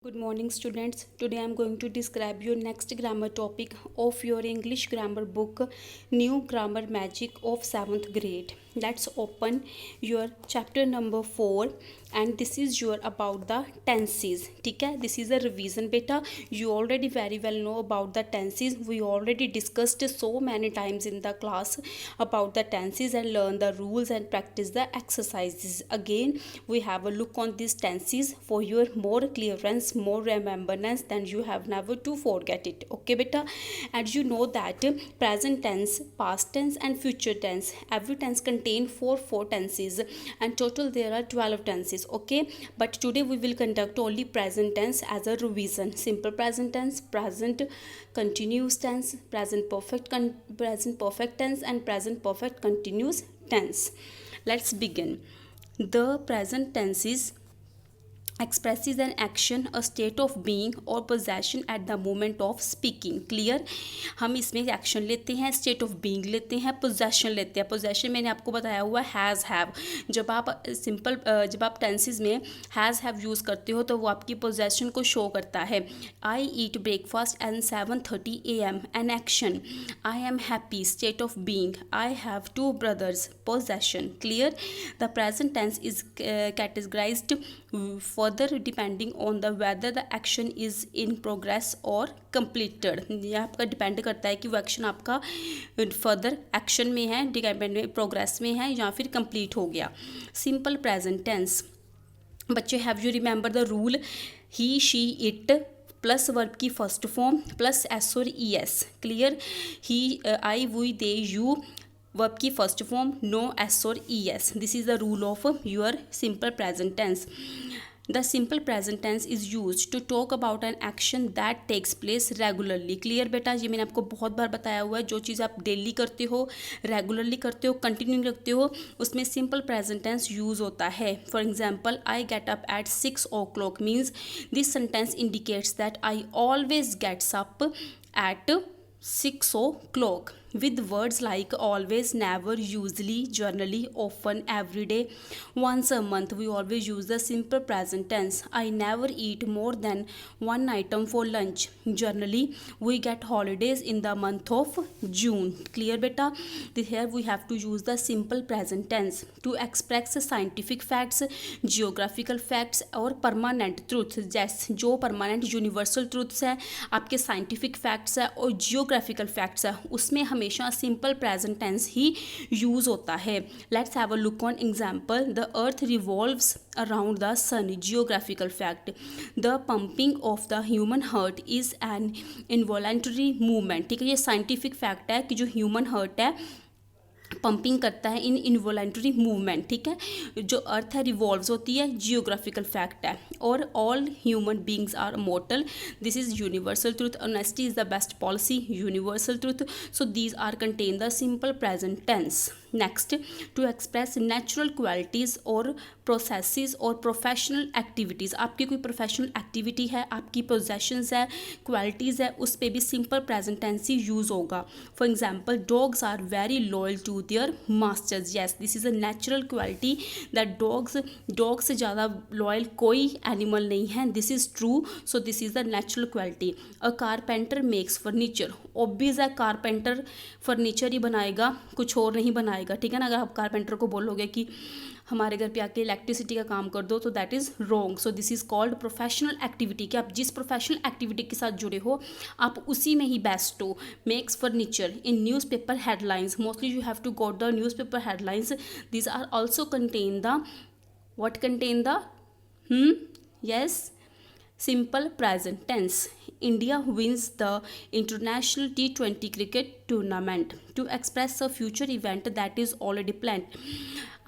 Good morning students. Today I am going to describe your next grammar topic of your English grammar book New Grammar Magic of 7th grade. Let's open your chapter number 4 and this is your about the tenses. ठीक है, this is a revision beta. You already very well know about the tenses. We already discussed so many times in the class about the tenses and learn the rules and practice the exercises. Again we have a look on these tenses for your more clearance, more remembrance, then you have never to forget it. Okay beta, and you know that present tense, past tense and future tense, every tense contain four tenses and total there are 12 tenses. Okay, but today we will conduct only present tense as a revision. Simple present tense, present continuous tense, present perfect tense and present perfect continuous tense. Let's begin. The present tense is expresses an action, a state of being or possession at the moment of speaking. Clear, हम इसमें action लेते हैं, state of being लेते हैं, possession लेते हैं. Possession मैंने आपको बताया हुआ हैज़ हैव. जब आप जब आप टेंसेज में हैज़ हैव यूज़ करते हो तो वो आपकी पोजेशन को शो करता है. I eat breakfast and 7:30 AM, an action. I am happy, state of being. I have 2 brothers, possession. Clear? The present tense is categorized further depending on the whether the action is in progress or completed. ये आपका depend करता है कि वो action आपका further action में है, depend progress में है या फिर कंप्लीट हो गया. Simple present tense. बच्चे, have you remember the rule? He, she, it plus verb की फर्स्ट फॉर्म प्लस एस और E S. Clear? He, I, we, they, you, verb की फर्स्ट फॉर्म, नो एस और E S. This is the rule of your simple present tense. The simple present tense is used to talk about an action that takes place regularly. Clear बेटा, ये मैंने आपको बहुत बार बताया हुआ है. जो चीज़ आप डेली करते हो, रेगुलरली करते हो, कंटिन्यू रखते हो, उसमें सिंपल प्रेजेंट टेंस यूज़ होता है. For example, I get up at 6 o'clock means this sentence indicates that I always gets up at 6 o'clock. With words like always, never, usually, generally, often, every day, once a month, we always use the simple present tense. I never eat more than one item for lunch. Generally, we get holidays in the month of June. Clear beta? Here we have to use the simple present tense to express scientific facts, geographical facts और permanent truths. जैसे जो permanent universal truths है, आपके scientific facts है और geographical facts है, उसमें हमेशा सिंपल प्रेजेंट टेंस ही यूज होता है. Let's have a look on example. The earth revolves around the sun. Geographical fact. The pumping of the human heart is an involuntary movement. ठीक है, ये साइंटिफिक फैक्ट है कि जो ह्यूमन हार्ट है पंपिंग करता है इन इनवॉलेंटरी मूवमेंट. ठीक है, जो अर्थ है रिवॉल्व्स होती है, जियोग्राफिकल फैक्ट है. और all human beings are mortal. This is universal truth. Honesty is the best policy, universal truth. So these are contain the simple present tense. Next, to express natural qualities और processes और professional activities. आपकी कोई professional activity है, आपकी possessions है, qualities है, उस पर भी सिंपल प्रेजेंट टेंस ही यूज़ होगा. For example, dogs are very loyal to their masters. Yes, this is a natural quality that dog से ज़्यादा लॉयल कोई एनिमल नहीं है. This is true. So this is the natural quality. A carpenter makes furniture. Obvious है, carpenter furniture ही बनाएगा, कुछ और नहीं बनाएगा. ठीक है ना, अगर आप कारपेंटर को बोलोगे कि हमारे घर पे आके इलेक्ट्रिसिटी का काम कर दो तो that is wrong. So this is called professional activity. कि आप जिस प्रोफेशनल एक्टिविटी के साथ जुड़े हो आप उसी में ही बेस्ट हो. Makes furniture. In news paper headlines, mostly you have to got the news paper headlines. This are also contain the what contain the yes, simple present tense. India wins the international T20 cricket tournament. To express a future event that is already planned.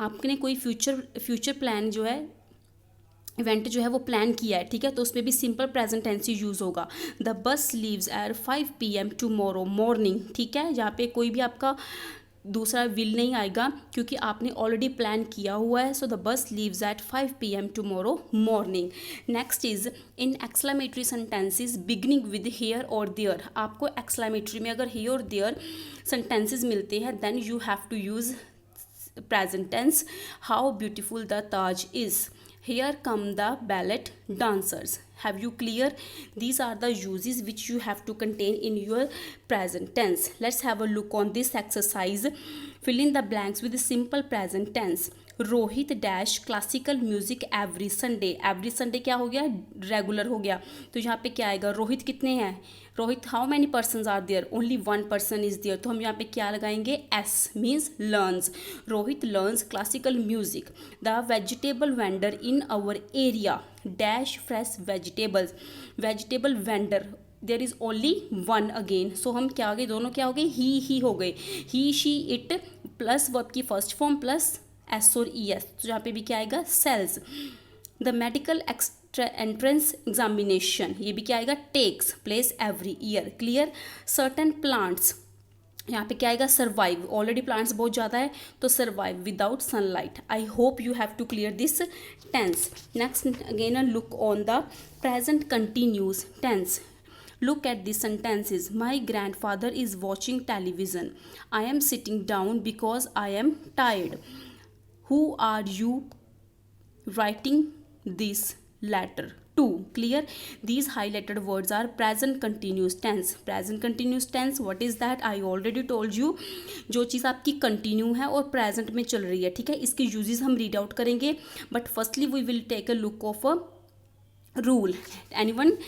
आपने कोई future plan जो है, event जो है वो plan किया है. ठीक है, तो उसमें भी सिंपल प्रेजेंट टेंस ही यूज़ होगा. The bus leaves at 5 PM tomorrow morning. ठीक है, यहाँ पे कोई भी आपका दूसरा विल नहीं आएगा क्योंकि आपने ऑलरेडी प्लान किया हुआ है. So the bus leaves at 5 PM tomorrow morning. Next is in exclamatory sentences beginning with here और देयर. आपको एक्सक्लेमेटरी में अगर हियर और देयर सेंटेंसेस मिलते हैं then you have to use present tense. How beautiful the Taj is. Here come the ballet dancers. Have you clear? These are the uses which you have to contain in your present tense. Let's have a look on this exercise. Fill in the blanks with the simple present tense. Rohit dash classical music every Sunday. Every Sunday क्या हो गया? Regular हो गया. तो यहाँ पे क्या आएगा? रोहित कितने हैं? Rohit how many persons are there? Only one person is there. तो हम यहाँ पे क्या लगाएंगे? S means learns. Rohit learns classical music. The vegetable vendor in our area dash fresh vegetables. Vegetable vendor there is only one again. So हम क्या हो गए? दोनों क्या हो गए? ही हो गए. He she it plus verb की फर्स्ट फॉर्म प्लस एस और ई एस. तो यहाँ पे भी क्या आएगा? Sells. The medical entrance examination, ये भी क्या आएगा? Takes place every year. Clear. Certain plants, यहाँ पे क्या आएगा? सर्वाइव. ऑलरेडी प्लांट्स बहुत ज़्यादा है तो survive without sunlight. I hope you have to clear this tense. Next again a look on the present continuous tense. Look at the sentences. My grandfather is watching television. I am sitting down because I am tired. Who are you writing this letter to? Clear. These highlighted words are present continuous tense. Present continuous tense, what is that? I already told you. जो चीज़ आपकी continue है और present में चल रही है, ठीक है. इसके यूजेस हम रीड आउट करेंगे, but firstly we will take a look of a rule. Anyone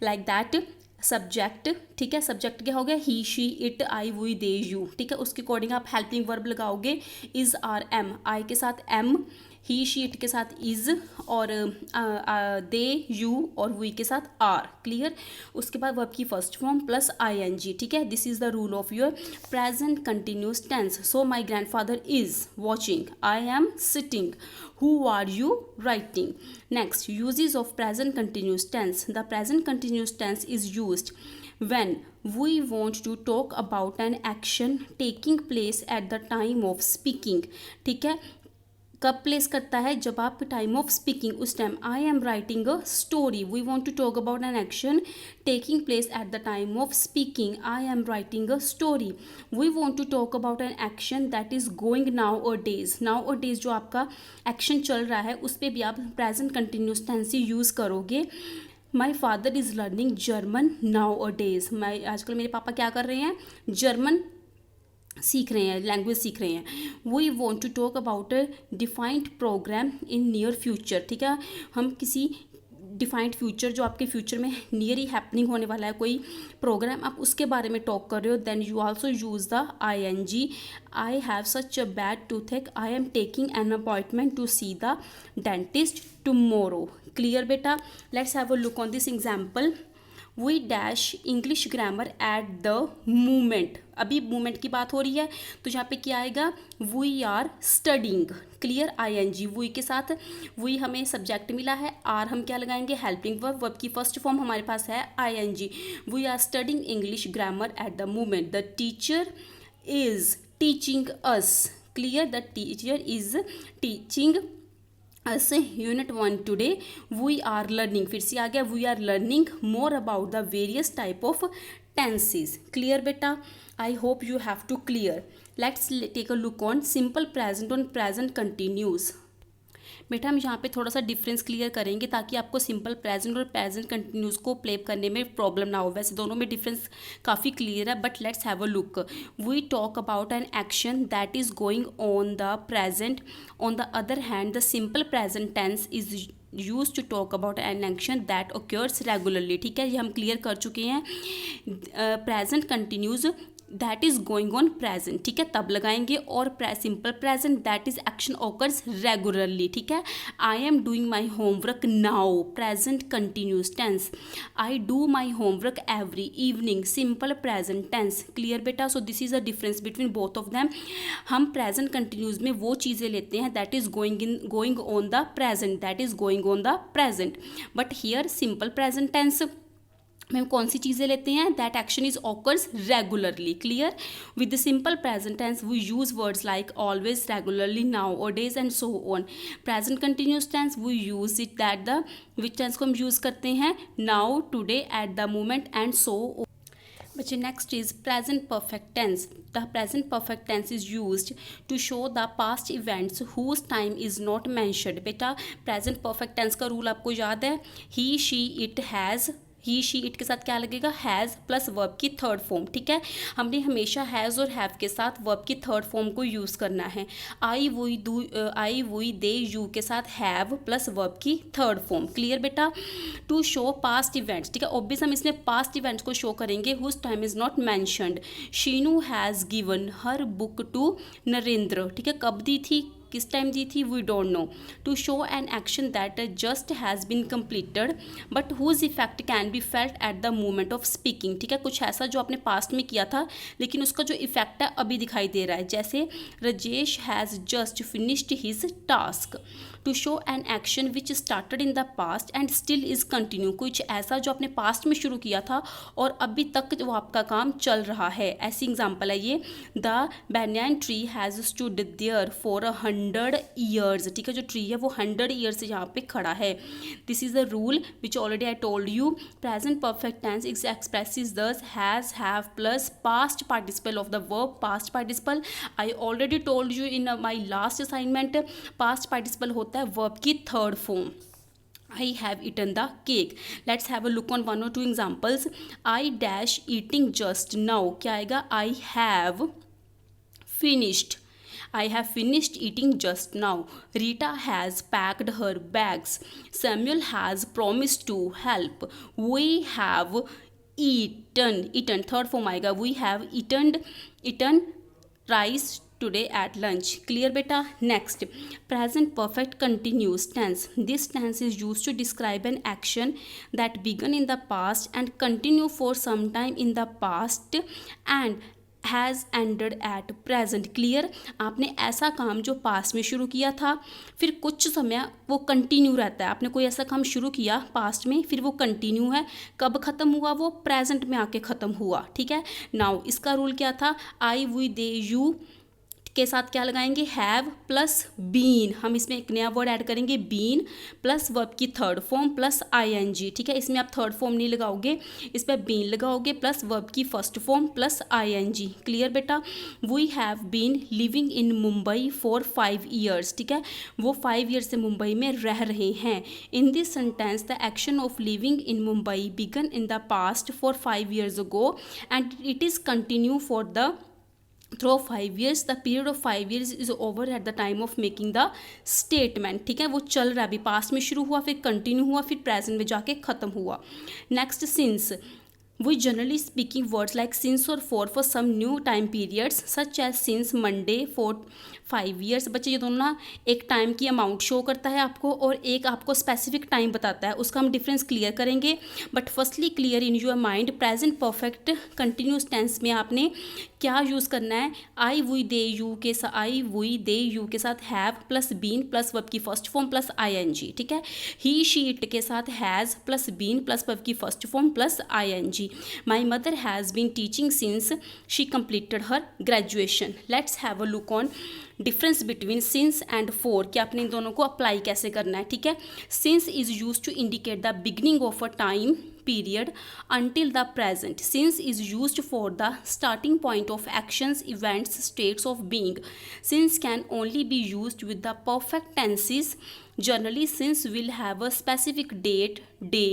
like that? Subject, ठीक है. सब्जेक्ट क्या हो गया? He she it I we they you, ठीक है. उसके अकॉर्डिंग आप हेल्पिंग वर्ब लगाओगे. Is are am. आई के साथ एम, ही शी इट के साथ इज, और दे यू और वी के साथ आर. क्लियर. उसके बाद वर्ब की first form plus I N G, ठीक है. This is the rule of your present continuous tense. So my grandfather is watching. I am sitting. Who are you writing? Next, uses of present continuous tense. The present continuous tense is used when we want to talk about an action taking place at the time of speaking. ठीक है. कब place करता है? जब आप time of speaking, उस time. I am writing a story. We want to talk about an action taking place at the time of speaking. I am writing a story. We want to talk about an action that is going nowadays. Nowadays जो आपका action चल रहा है उस पर भी आप present continuous tense use करोगे. My father is learning German now a days. मैं आजकल मेरे पापा क्या कर रहे हैं? जर्मन सीख रहे हैं, लैंग्वेज सीख रहे हैं. We want to talk about a defined programme in near future. ठीक है. हम किसी डिफाइंड फ्यूचर, जो आपके फ्यूचर में नियर ही हैपनिंग होने वाला है कोई प्रोग्राम, आप उसके बारे में टॉक कर रहे हो. Then you also use the I N G. I have such a bad toothache. I am taking an appointment to see the dentist tomorrow. Clear बेटा. Let's have a look on this example. We dash English grammar at the moment. अभी moment की बात हो रही है तो यहाँ पे क्या आएगा? We are studying. Clear. I N G. We के साथ वी हमें सब्जेक्ट मिला है. आर हम क्या लगाएंगे? Helping verb. वर्ब की फर्स्ट फॉर्म हमारे पास है I N G. We are studying English grammar at the moment. The teacher is teaching us. Clear. The teacher is teaching us. Unit 1 today we are learning. फिर से आ गया we are learning more about the various type of tenses. Clear बेटा. I hope you have to clear. Let's take a look on simple present on present continuous. बेटा हम यहाँ पे थोड़ा सा डिफरेंस क्लियर करेंगे ताकि आपको सिंपल प्रेजेंट और प्रेजेंट कंटिन्यूस को प्ले करने में प्रॉब्लम ना हो. वैसे दोनों में डिफरेंस काफ़ी क्लियर है, but let's have a look. We talk about an action that is going on the present. On the other hand the simple present tense is use to talk about an action that occurs regularly. ठीक है, ये हम clear कर चुके हैं. Present continuous that is going on present. ठीक है, तब लगाएंगे. और simple present that is action occurs regularly. ठीक है. I am doing my homework now. Present continuous tense. I do my homework every evening. Simple present tense. Clear बेटा. So this is a difference between both of them. हम present continuous में वो चीज़ें लेते हैं that is going on the present. That is going on the present. But here simple present tense में कौन सी चीज़ें लेते हैं? That action is occurs regularly. Clear. With the simple present tense we use words like always, regularly, now और days and so on. Present continuous tense we use it that the which tense को हम use करते हैं? Now, today, at the moment and so. Which next is present perfect tense. The present perfect tense is used to show the past events whose time is not mentioned. बेटा present perfect tense का rule आपको याद है, he she it has, he she it के साथ क्या लगेगा, has plus verb की थर्ड फॉर्म. ठीक है, हमने हमेशा हैज़ और हैव के साथ वर्ब की थर्ड फॉर्म को यूज़ करना है. आई वुई दे यू के साथ हैव प्लस वर्ब की थर्ड फॉर्म. क्लियर बेटा. To show past events. ठीक है, ऑब्वियस हम इसमें पास्ट इवेंट्स को शो करेंगे whose time is not mentioned. Sheenu has given her book to Narendra. ठीक है, कब दी थी, किस टाइम दी थी, we don't know. To show an action that just has been completed but whose effect can be felt at the moment of speaking. ठीक है, कुछ ऐसा जो आपने पास्ट में किया था लेकिन उसका जो इफेक्ट है अभी दिखाई दे रहा है. जैसे Rajesh has just finished his task. To show an action which started in the past and still is continue. कुछ ऐसा जो आपने पास्ट में शुरू किया था और अभी तक वो आपका काम चल रहा है. ऐसी एग्जाम्पल है ये. The banyan tree has stood there for 100 years. ठीक है, जो ट्री है वो 100 ईयर से यहाँ पे खड़ा है. This is the rule which already I told you. Present perfect tense is expresses thus has have plus past participle of the verb past participle. I already told you in my last assignment past participle होता है verb की third form. I have eaten the cake. Let's have a look on one or two examples. I dash eating just now. क्या आएगा, I have finished. I have finished eating just now. Rita has packed her bags. Samuel has promised to help. We have eaten. Third form आएगा. We have eaten rice today at lunch. Clear beta. Next, present perfect continuous tense. This tense is used to describe an action that began in the past and continue for some time in the past and has ended at present. Clear. आपने ऐसा काम जो past में शुरू किया था फिर कुछ समय वो कंटिन्यू रहता है. आपने कोई ऐसा काम शुरू किया पास्ट में फिर वो कंटिन्यू है, कब ख़त्म हुआ, वो प्रेजेंट में आके ख़त्म हुआ. ठीक है. नाउ इसका रूल क्या था, आई वी दे यू के साथ क्या लगाएंगे, हैव प्लस बीन. हम इसमें एक नया वर्ड ऐड करेंगे, बीन प्लस वर्ब की थर्ड फॉर्म प्लस आईएनजी. ठीक है, इसमें आप थर्ड फॉर्म नहीं लगाओगे, इस पर बीन लगाओगे प्लस वर्ब की first form plus I N G. Clear बेटा. We have been living in Mumbai for 5 years. ठीक है, वो 5 years से मुंबई में रह रहे हैं. In this sentence the action of living in Mumbai began in the past for 5 years ago and it is continue for the through 5 years. The period of 5 years is over at the time of making the statement. ठीक है, वो चल रहा है, अभी past में शुरू हुआ फिर कंटिन्यू हुआ फिर प्रेजेंट में जाके ख़त्म हुआ. Next, since. We generally speaking words like since or for some new time periods such as since Monday for 5 years. बच्चे ये दोनों ना एक टाइम की अमाउंट शो करता है आपको और एक आपको स्पेसिफिक टाइम बताता है. उसका हम डिफरेंस क्लियर करेंगे. But firstly clear in your mind present perfect continuous tense में आपने क्या यूज़ करना है, आई वी दे यू के साथ have plus been plus verb की फर्स्ट फॉर्म प्लस आईएनजी. ठीक है. ही शी इट के साथ has plus been plus verb की first form plus I N G. My mother has been teaching since she completed her graduation. Let's have a look on difference between since and four कि आपने इन दोनों को apply कैसे करना है. ठीक है. Since is use to indicate the beginning of a time period until the present. Since is used for the starting point of actions, events, states of being. Since can only be used with the perfect tenses. Generally, since will have a specific date, day,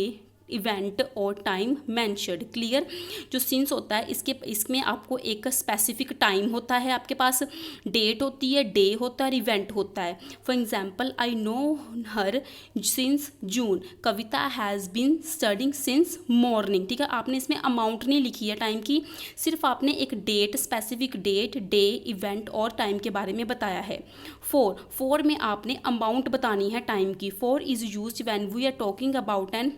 event और time mentioned. Clear. जो since होता है इसमें आपको एक specific time होता है, आपके पास डेट होती है, डे होता है और इवेंट होता है. For example, I know her since June. Kavita has been studying since morning. ठीक है, आपने इसमें अमाउंट नहीं लिखी है टाइम की, सिर्फ आपने एक date, specific date, day, event और टाइम के बारे में बताया है. फोर में आपने अमाउंट बतानी है टाइम की. For is use when we are talking about an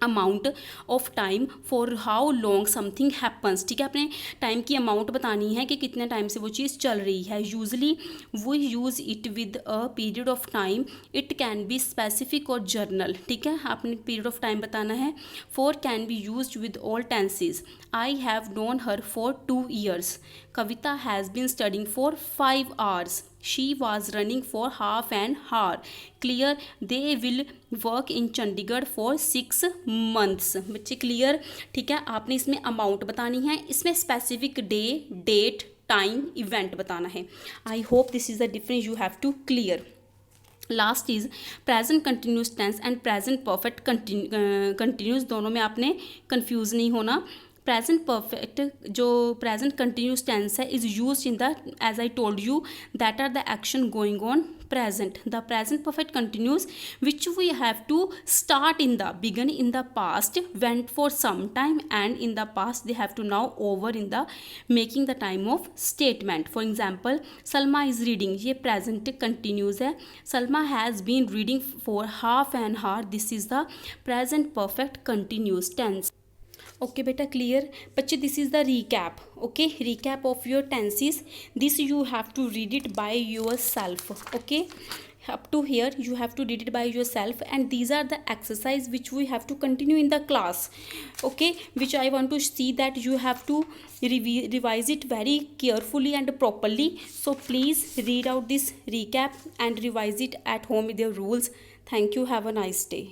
amount of time for how long something happens. ठीक है, अपने टाइम की अमाउंट बतानी है कि कितने टाइम से वो चीज़ चल रही है. Usually we use it with a period of time. It can be specific और जर्नल. ठीक है, आपने पीरियड ऑफ टाइम बताना है. For can be use with all tenses. I have known her for 2 years. Kavita has been studying for 5 hours. She was running for half an hour. Clear. They will work in Chandigarh for 6 months. बच्चे clear, ठीक है। आपने इसमें amount बतानी है, इसमें specific day, date, time, event बताना है। I hope this is the difference you have to clear. Last is present continuous tense and present perfect continuous, दोनों में आपने कंफ्यूज नहीं होना। प्रेजेंट परफेक्ट जो प्रेजेंट कंटिन्यूस टेंस है is use in the, as I told you, that are the action going on present. The present perfect continuous which we have to start in the begun in the past, went for some time, and in the past they have to now over in the making the time of statement. For example, Salma is reading, ये present continuous है। Salma has been reading for half an hour, this is the present perfect continuous tense. Okay beta, clear बच्चे, this is the recap. Okay, recap of your tenses. This you have to read it by yourself. Okay, up to here you have to read it by yourself, and these are the exercise which we have to continue in the class. Okay, which I want to see that you have to revise it very carefully and properly. So please read out this recap and revise it at home with your rules. Thank you. Have a nice day.